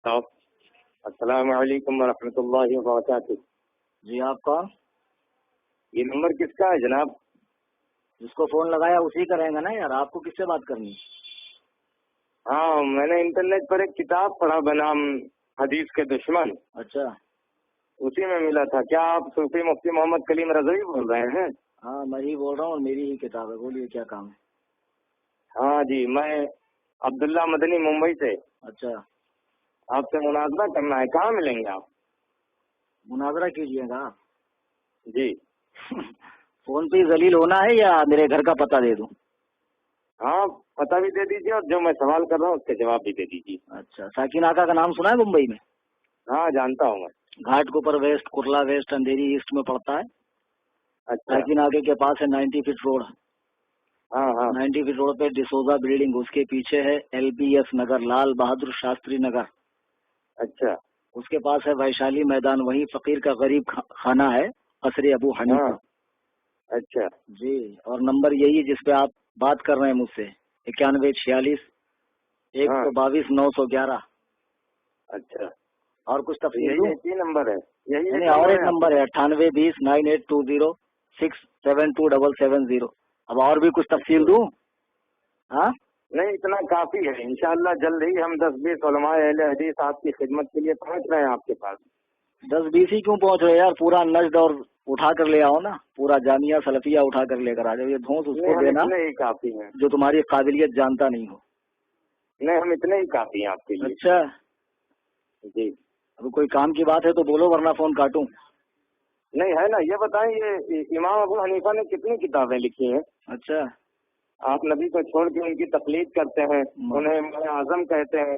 السلام علیکم ورحمۃ اللہ وبرکاتہ. جی آپ کون؟ یہ نمبر کس کا ہے جناب؟ جس کو فون لگایا اسی کا رہے گا نا یار. آپ کو کس سے بات کرنی؟ ہاں میں نے انٹرنیٹ پر ایک کتاب پڑھا بنام حدیث کے دشمن. اچھا اسی میں ملا تھا. کیا آپ صوفی مفتی محمد کلیم رضوی بول رہے ہیں؟ ہاں میں ہی بول رہا ہوں اور میری ہی کتاب ہے. بولیے کیا کام ہے؟ ہاں جی میں عبداللہ مدنی ممبئی سے. اچھا آپ سے مناظرہ کرنا ہے. کہاں ملیں گے آپ؟ مناظرہ کیجیے گا. جی فون پہ ذلیل ہونا ہے یا میرے گھر کا پتہ دے دوں؟ ہاں پتہ بھی دے دیجیے اور جو میں سوال کر رہا ہوں اس کے جواب بھی دے دیجیے. اچھا ساکن آقا کا نام سنا ہے ممبئی میں؟ ہاں جانتا ہوں میں. گھاٹ کے اوپر ویسٹ کرلا ویسٹ اندھیری ایسٹ میں پڑتا ہے. اچھا ساکن آقا کے پاس ہے 90 فٹ روڈ. ہاں ہاں 90 فٹ روڈ پہ ڈسوزا بلڈنگ. اس کے پیچھے ہے LBS نگر, لال بہادر شاستری نگر. اچھا اس کے پاس ہے ویشالی میدان. وہی فقیر کا غریب خانہ ہے قصر ابو حنیفہ. اچھا جی اور نمبر یہی ہے جس پہ آپ بات کر رہے ہیں مجھ سے, 9146 122 911. اچھا اور کچھ تفصیل دوں؟ یہی نمبر ہے. یہی اور ایک نمبر ہے 9820 9820 67270. اب اور بھی کچھ تفصیل دوں؟ ہاں نہیں اتنا کافی ہے. انشاءاللہ جلد ہی ہم 10-20 علماء اہل حدیث آپ کی خدمت کے لیے پہنچ رہے ہیں آپ کے پاس. 10-20 ہی کیوں پہنچ رہے یار؟ پورا نجد اور اٹھا کر لے آؤ نا. پورا جامعہ سلفیہ اٹھا کر لے کر آ جاؤ. یہ دھونس اس کو دینا اتنے ہی کافی ہیں جو تمہاری قابلیت جانتا نہیں ہو. نہیں ہم اتنے ہی کافی ہیں آپ کے لیے. اچھا جی اب کوئی کام کی بات ہے تو بولو ورنہ فون کاٹوں. نہیں ہے نا. یہ بتائیں یہ امام ابو حنیفہ نے کتنی کتابیں لکھی ہیں؟ اچھا آپ نبی کو چھوڑ کے ان کی تقلید کرتے ہیں, انہیں امام اعظم کہتے ہیں.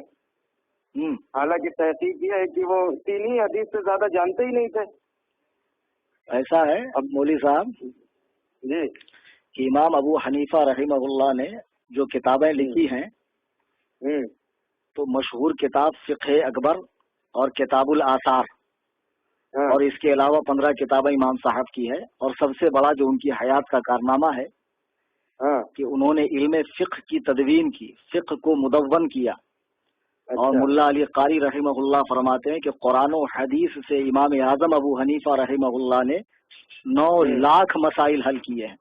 حالانکہ تحقیق یہ ہے کہ وہ 3 ہی حدیث سے زیادہ جانتے ہی نہیں تھے. ایسا ہے اب مولوی صاحب جی کہ امام ابو حنیفہ رحمہ اللہ نے جو کتابیں لکھی ہیں تو مشہور کتاب فقہ اکبر اور کتاب الآثار, اور اس کے علاوہ 15 کتابیں امام صاحب کی ہے. اور سب سے بڑا جو ان کی حیات کا کارنامہ ہے کہ انہوں نے علم فقہ کی تدوین کی, فقہ کو مدون کیا. اور ملا علی قاری رحمہ اللہ فرماتے ہیں کہ قرآن و حدیث سے امام اعظم ابو حنیفہ رحمہ اللہ نے 9 لاکھ مسائل حل کیے ہیں.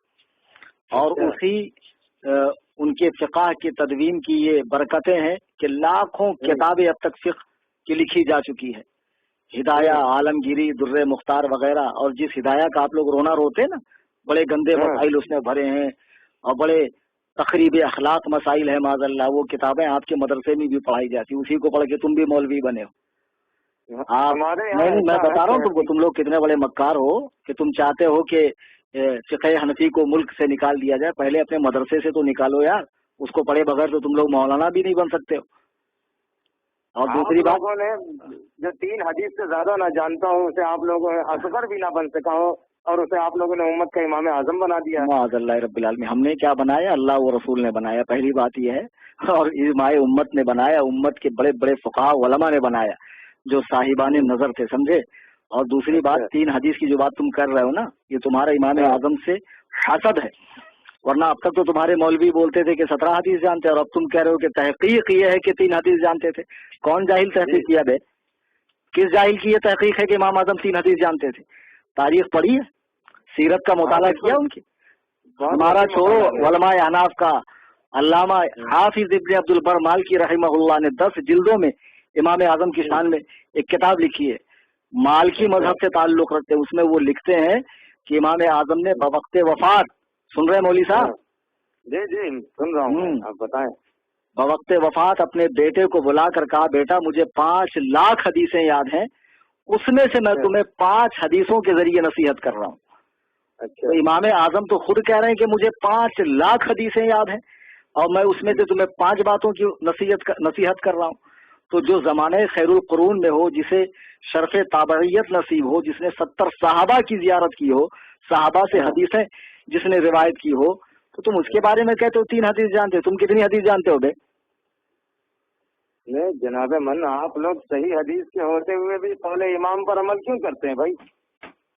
اور اسی ان کے فقہ کی تدوین کی یہ برکتیں ہیں کہ لاکھوں کتابیں اب تک فقہ کی لکھی جا چکی ہے. ہدایہ, عالمگیری, در مختار وغیرہ. اور جس ہدایہ کا آپ لوگ رونا روتے نا, بڑے گندے مسائل اس نے بھرے ہیں اور بڑے تقریب اخلاق مسائل ہے معاذ اللہ. وہ کتابیں آپ کے مدرسے میں بھی پڑھائی جاتی, اسی کو پڑھ کے تم بھی مولوی بنے ہو. آپ نہیں, میں بتا رہا ہوں تم کو, تم لوگ کتنے بڑے مکار ہو کہ تم چاہتے ہو کہ فقہ حنفی کو ملک سے نکال دیا جائے. پہلے اپنے مدرسے سے تو نکالو یار. اس کو پڑھے بغیر تو تم لوگ مولانا بھی نہیں بن سکتے ہو. اور دوسری بات, لوگوں نے جو 3 حدیث سے زیادہ نہ جانتا ہوں اسے آپ لوگوں نے اصغر بھی نہ بن سکا ہو اور اسے آپ لوگوں نے امت کا امام اعظم بنا دیا. معاذ اللہ رب العالمین. ہم نے کیا بنایا؟ اللہ و رسول نے بنایا. پہلی بات یہ ہے. اور امام امت نے بنایا, امت کے بڑے بڑے فقہاء علماء نے بنایا جو صاحبان نظر تھے, سمجھے. اور دوسری بات 3 حدیث کی جو بات تم کر رہے ہو نا, یہ تمہارا امام اعظم سے حسد ہے. ورنہ اب تک تو تمہارے مولوی بولتے تھے کہ 17 حدیث جانتے ہیں, اور اب تم کہہ رہے ہو کہ تحقیق یہ ہے کہ 3 حدیث جانتے تھے. کون جاہل تحقیق کیا بے؟ کس جاہل کی یہ تحقیق ہے کہ امام اعظم 3 حدیث جانتے تھے؟ تاریخ پڑھی ہے, سیرت کا مطالعہ کیا ان کی؟ ہمارا چھوڑو, علماء احناف کا علامہ حافظ ابن عبد البر مالکی رحمہ اللہ نے 10 جلدوں میں امام اعظم کی شان میں ایک کتاب لکھی ہے. مالکی مذہب سے تعلق رکھتے, اس میں وہ لکھتے ہیں کہ امام اعظم نے بوقت وفات, سن رہے ہیں مولوی صاحب؟ جی جی سن رہا ہوں, آپ بتائیں. بوقت وفات اپنے بیٹے کو بلا کر کہا, بیٹا مجھے 5 لاکھ حدیثیں یاد ہیں, اس میں سے میں تمہیں 5 حدیثوں کے ذریعے نصیحت کر رہا ہوں. تو امام اعظم تو خود کہہ رہے ہیں کہ مجھے 5 لاکھ حدیثیں یاد ہیں اور میں اس میں سے تمہیں 5 باتوں کی نصیحت کر رہا ہوں. تو جو زمانہ خیر القرون میں ہو, جسے شرف تابعیت نصیب ہو, جس نے 70 صحابہ کی زیارت کی ہو, صحابہ سے حدیثیں جس نے روایت کی ہو, تو تم اس کے بارے میں کہتے ہو 3 حدیث جانتے ہو. تم کتنی حدیث جانتے ہو بے؟ نہیں جناب من, آپ لوگ صحیح حدیث کے ہوتے ہوئے بھی قول امام پر عمل کیوں کرتے ہیں بھائی؟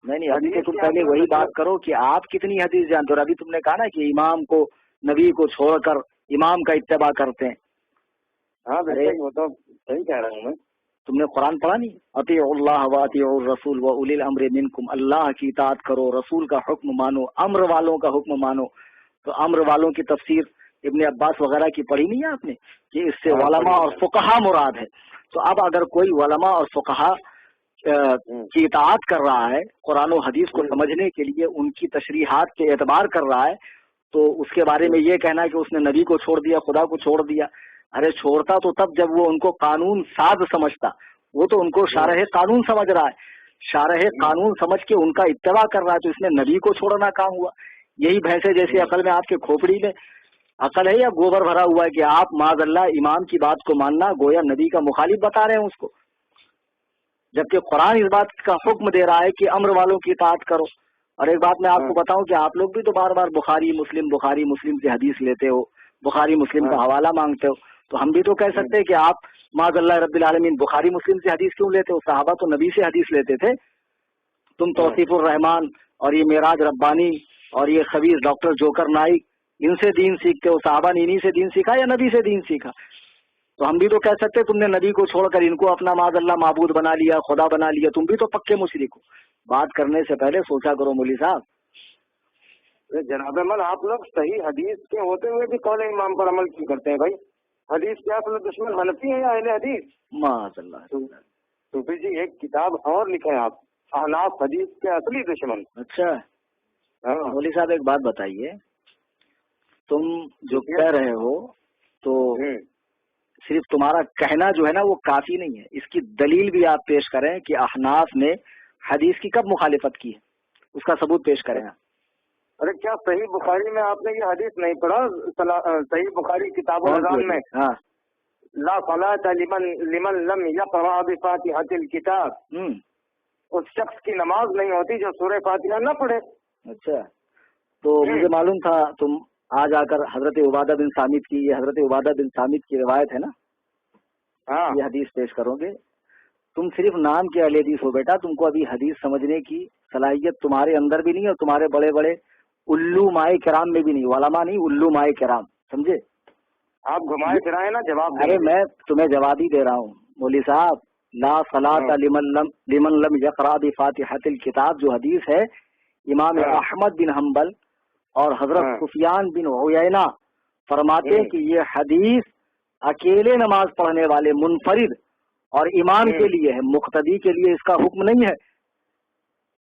نہیں, ابھی تو تم پہلے وہی بات کرو کہ آپ کتنی حدیث جانتے ہو. ابھی تم نے کہا نا کہ امام کو, نبی کو چھوڑ کر امام کا اتباع کرتے ہیں. ہاں وہ تو صحیح کہہ رہا ہوں میں. تم نے قرآن پڑھا نہیں؟ اطیعوا اللہ و اطیعوا الرسول و اولی الامر منکم، اللہ کی اطاعت کرو، رسول کا حکم مانو، امر والوں کا حکم مانو. تو امر والوں کی تفسیر ابن عباس وغیرہ کی پڑھی نہیں ہے آپ نے کہ اس سے علماء اور فقہا مراد ہے. تو اب اگر کوئی علماء اور فقہا کی اطاعت کر رہا ہے، قرآن و حدیث کو سمجھنے کے لیے ان کی تشریحات کے اعتبار کر رہا ہے، تو اس کے بارے میں یہ کہنا کہ اس نے نبی کو چھوڑ دیا، خدا کو چھوڑ دیا. ارے چھوڑتا تو تب جب وہ ان کو قانون ساز سمجھتا، وہ تو ان کو شارح قانون سمجھ رہا ہے، شارح قانون سمجھ کے ان کا اتباع کر رہا ہے، تو اس نے نبی کو چھوڑنا کام ہوا. یہی بھینسے جیسی عقل میں آپ کے کھوپڑی میں عقل ہے یا گوبر بھرا ہوا ہے کہ آپ معاذ اللہ امام کی بات کو ماننا گویا نبی کا مخالف بتا رہے ہیں اس کو، جبکہ قرآن اس بات کا حکم دے رہا ہے کہ امر والوں کی اطاعت کرو. اور ایک بات میں آپ کو بتاؤں کہ آپ لوگ بھی تو بار بار بخاری مسلم سے حدیث لیتے ہو، بخاری مسلم کا حوالہ مانگتے ہو، تو ہم بھی تو کہہ سکتے ہیں کہ آپ معاذ اللہ رب العالمین بخاری مسلم سے حدیث کیوں لیتے ہو؟ صحابہ تو نبی سے حدیث لیتے تھے. تم توصیف الرحمان اور یہ معراج ربانی اور یہ خبیث ڈاکٹر جوکر نائک ان سے دین سیکھتے ہو، صحابہ نے انہی سے دین سیکھا یا نبی سے دین سیکھا؟ تو ہم بھی تو کہہ سکتے تم نے نبی کو چھوڑ کر ان کو اپنا معاذ اللہ معبود بنا لیا، خدا بنا لیا، تم بھی تو پکے مشرک ہو. بات کرنے سے پہلے سوچا کرو مولوی صاحب. جناب من آپ لوگ صحیح حدیث کے ہوتے ہوئے بھی قول امام پر عمل کیوں کرتے ہیں بھائی؟ حدیث کے اصل دشمن حنفی ہیں یا اہل حدیث؟ معاذ اللہ. صوفی جی ایک کتاب اور لکھے آپ، احناف حدیث کے اصلی دشمن. اچھا مولوی صاحب ایک بات بتائیے، تم جو کہہ رہے ہو تو صرف تمہارا کہنا جو ہے نا وہ کافی نہیں ہے، اس کی دلیل بھی آپ پیش کریں کہ احناف نے حدیث کی کب مخالفت کی ہے، اس کا ثبوت پیش کریں. ارے کیا صحیح بخاری میں آپ نے یہ حدیث نہیں پڑھا؟ صحیح بخاری کتاب الاذان میں لا صلاۃ لمن لم یقرأ بفاتحۃ الکتاب، اس شخص کی نماز نہیں ہوتی جو سورہ فاتحہ نہ پڑھے. اچھا تو مجھے معلوم تھا تم آج آ کر حضرت عبادہ بن صامت کی، یہ حضرت عبادہ بن صامت کی روایت ہے نا، یہ حدیث پیش کرو گے. تم صرف نام کے اہل حدیث ہو بیٹا، تم کو ابھی حدیث سمجھنے کی صلاحیت تمہارے اندر بھی نہیں، اور تمہارے بڑے بڑے الو مائے کرام میں بھی نہیں، علماء نہیں، الو مائے کرام، سمجھے؟ آپ گھمائے پھرائے نا جواب. ارے میں تمہیں جواب ہی دے رہا ہوں مولوی صاحب. لا صلاۃ لمن لم یقرأ بفاتحۃ الکتاب جو حدیث ہے، امام احمد بن حنبل اور حضرت سفیان بن عیینہ فرماتے ہیں کہ یہ حدیث اکیلے نماز پڑھنے والے منفرد اور امام کے لیے ہے، مقتدی کے لیے اس کا حکم نہیں ہے،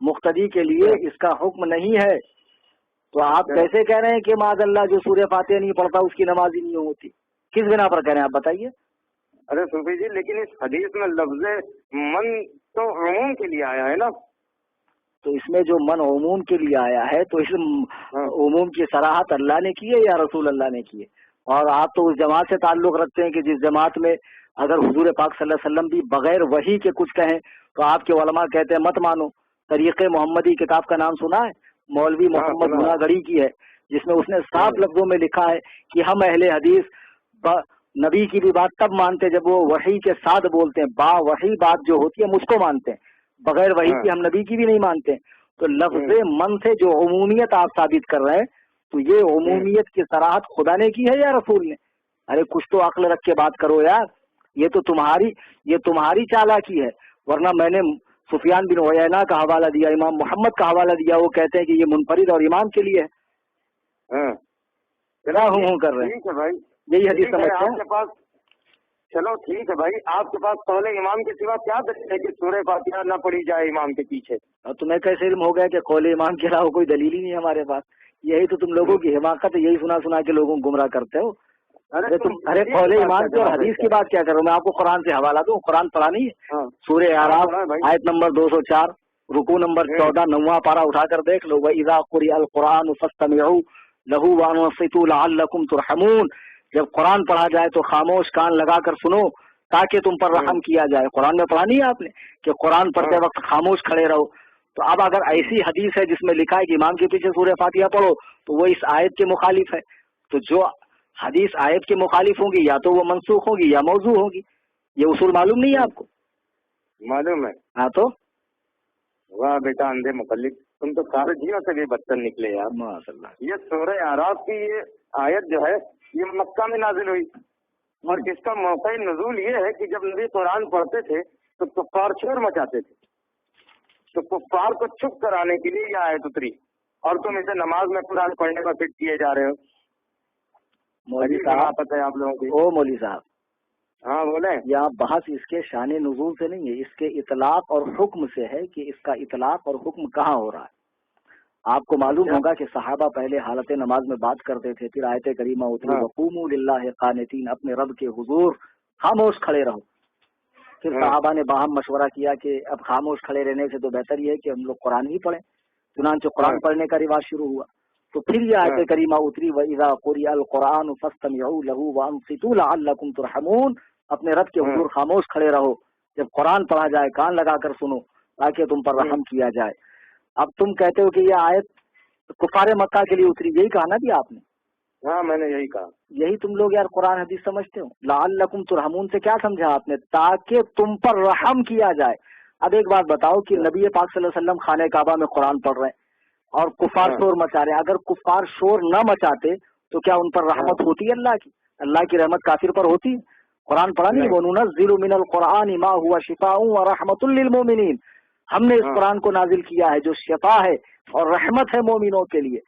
مقتدی کے لیے اس کا حکم نہیں ہے. تو آپ کیسے کہہ رہے ہیں کہ معاذ اللہ جو سورہ فاتحہ نہیں پڑھتا اس کی نماز ہی نہیں ہوتی؟ کس بنا پر کہہ رہے ہیں آپ بتائیے؟ ارے صوفی جی لیکن اس حدیث میں لفظ من تو عموم کے لیے آیا ہے نا. تو اس میں جو من عموم کے لیے آیا ہے تو اس عموم کی صراحت اللہ نے کی ہے یا رسول اللہ نے کی ہے؟ اور آپ تو اس جماعت سے تعلق رکھتے ہیں کہ جس جماعت میں اگر حضور پاک صلی اللہ علیہ وسلم بھی بغیر وحی کے کچھ کہیں تو آپ کے علماء کہتے ہیں مت مانو. طریق محمدی کتاب کا نام سنا ہے؟ مولوی محمد گناگڑی کی ہے، جس میں اس نے صاف لفظوں میں لکھا ہے کہ ہم اہل حدیث نبی کی بھی بات تب مانتے جب وہ وحی کے ساتھ بولتے ہیں، با وحی بات جو ہوتی ہے ہم اس کو مانتے ہیں، بغیر وحی کی ہم نبی کی بھی نہیں مانتے. تو لفظ من سے جو عمومیت آپ ثابت کر رہے ہیں تو یہ عمومیت کی صراحت خدا نے کی ہے یا رسول نے؟ ارے کچھ تو عقل رکھ کے بات کرو یار، یہ تو تمہاری چالاکی ہے. ورنہ میں نے سفیان بن عیینہ کا حوالہ دیا، امام محمد کا حوالہ دیا، وہ کہتے ہیں کہ یہ منفرد اور امام کے لیے ہے. کیا ہوں کر رہے ہیں بھائی؟ یہی حدیث سمجھتے ہیں. چلو ٹھیک ہے بھائی، آپ کے پاس قول امام کے سوا کیا دلیل ہے کہ سورہ فاتحہ نہ پڑھی جائے امام کے پیچھے؟ اور تمہیں کیسے علم ہو گیا کہ قول امام کے علاوہ کوئی دلیل ہی نہیں ہے ہمارے پاس؟ یہی تو تم لوگوں کی حماقت ہے، یہی سنا کے لوگوں کو گمراہ کرتے ہو. ارے قول امام کی اور حدیث کی بات کیا کرو؟ میں آپ کو قرآن سے حوالہ دوں، قرآن پڑھا نہیں ہے؟ سورہ اعراف آیت نمبر 204 رکوع نمبر 14 9واں پارہ اٹھا کر دیکھ لو. وَإِذَا قُرِئَ الْقُرْآنُ فَاسْتَمِعُوا لَهُ وَأَنصِتُوا لَعَلَّكُمْ تُرْحَمُونَ. جب قرآن پڑھا جائے تو خاموش کان لگا کر سنو تاکہ تم پر رحم کیا جائے. قرآن میں پڑھا نہیں ہے آپ نے کہ قرآن پڑھتے وقت خاموش کھڑے رہو؟ تو اب اگر ایسی حدیث ہے جس میں لکھا ہے کہ امام کے پیچھے سورہ فاتحہ پڑھو تو وہ اس آیت کے مخالف ہے. تو جو حدیث آیت کے مخالف ہوں گی یا تو وہ منسوخ ہوگی یا موضوع ہوگی. یہ اصول معلوم نہیں ہے آپ کو؟ معلوم ہے. ہاں تو واہ بیٹا اندھے مقلد، تم تو سارے جیوں سے بھی بدتر نکلے یار. ماشاء اللہ. یہ سورہ اعراف کی یہ آیت جو ہے یہ مکہ میں نازل ہوئی اور اس کا موقع نزول یہ ہے کہ جب نبی قرآن پڑھتے تھے تو کفار شور مچاتے تھے، تو کفار کو چپ کرانے کے لیے یہ آیت اتری، اور تم اسے نماز میں قرآن پڑھنے کا فٹ کیے جا رہے ہو۔ مولوی صاحب پتہ ہے آپ لوگوں کی؟ او مولوی صاحب، ہاں بولیں۔ یہاں بحث اس کے شان نزول سے نہیں ہے، اس کے اطلاق اور حکم سے ہے کہ اس کا اطلاق اور حکم کہاں ہو رہا ہے۔ آپ کو معلوم ہوگا کہ صحابہ پہلے حالت نماز میں بات کرتے تھے، پھر آیت کریمہ اتری وقوموا للہ قانتین، اپنے رب کے حضور خاموش کھڑے رہو۔ پھر صحابہ نے باہم مشورہ کیا کہ اب خاموش کھڑے رہنے سے تو بہتر یہ ہے کہ ہم لوگ قرآن ہی پڑھیں، چنانچہ قرآن پڑھنے کا رواج شروع ہوا۔ تو پھر یہ آیت کریمہ اتری وَإِذَا قُرِئَ الْقُرْآنُ فَاسْتَمِعُوا لَهُ وَأَنصِتُوا لَعَلَّكُمْ تُرْحَمُونَ، اپنے رب کے حضور خاموش کھڑے رہو، جب قرآن پڑھا جائے کان لگا کر سنو تاکہ تم پر رحم کیا جائے۔ اب تم کہتے ہو کہ یہ آیت کفار مکہ کے لیے اتری، یہی کہا نا بھی آپ نے؟ ہاں میں نے یہی کہا۔ یہی تم لوگ یار قرآن حدیث سمجھتے ہو؟ لعلکم ترحمون سے کیا سمجھا آپ نے؟ تاکہ تم پر رحم کیا جائے۔ اب ایک بات بتاؤ کہ نبی پاک صلی اللہ علیہ وسلم خانہ کعبہ میں قرآن پڑھ رہے ہیں اور کفار شور مچا رہے ہیں، اگر کفار شور نہ مچاتے تو کیا ان پر رحمت ہوتی ہے؟ اللہ کی رحمت کافر پر ہوتی ہے؟ قرآن پڑھا نہیں؟ وَنُنَزِّلُ مِنَ الْقُرْآنِ مَا هُوَ شِفَاءٌ وَرَحْمَةٌ لِّلْمُؤْمِنِينَ، ہم نے اس قرآن کو نازل کیا ہے جو شفا ہے اور رحمت ہے مومنوں کے لیے۔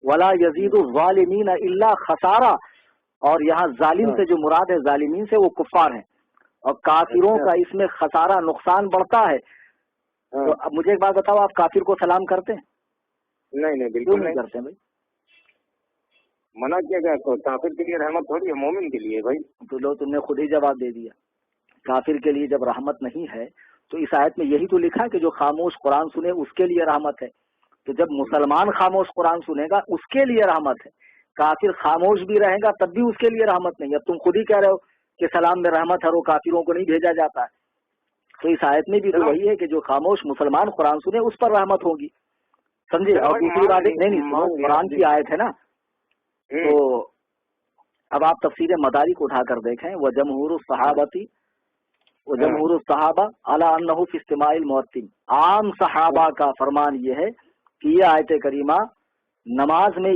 ولا یزید الظالمین الا خسارہ، اور یہاں ظالم سے جو مراد ہے ظالمین سے وہ کفار ہیں، اور کافروں کا اس میں خسارہ نقصان بڑھتا ہے۔ تو اب مجھے ایک بات بتاؤ، آپ کافر کو سلام کرتے ہیں؟ نہیں بالکل نہیں کرتے بھائی، منع کیا گیا تو کافر کے لیے رحمت تھوڑی ہے، مومن کے لیے بھائی۔ تو لو تم نے خود ہی جواب دے دیا، کافر کے لیے جب رحمت نہیں ہے تو اس آیت میں یہی تو لکھا کہ جو خاموش قرآن سنے اس کے لیے رحمت ہے، تو جب مسلمان خاموش قرآن سنے گا اس کے لیے رحمت ہے، کافر خاموش بھی رہے گا تب بھی اس کے لیے رحمت نہیں۔ اب تم خود ہی کہہ رہے ہو کہ سلام میں رحمت ہے اور کافروں کو نہیں بھیجا جاتا ہے، تو اس آیت میں بھی تو وہی ہے کہ جو خاموش مسلمان قرآن سنے اس پر رحمت ہوگی، سمجھے؟ اور دوسری بات نہیں، قرآن کی آیت ہے نا، تو اب آپ تفسیر مدارک اٹھا کر دیکھیں، وجمہور الصحابتی وجمہور الصحابہ علی انہ فی استماع المؤذن، عام صحابہ کا فرمان یہ ہے کہ یہ آیت کریمہ نماز میں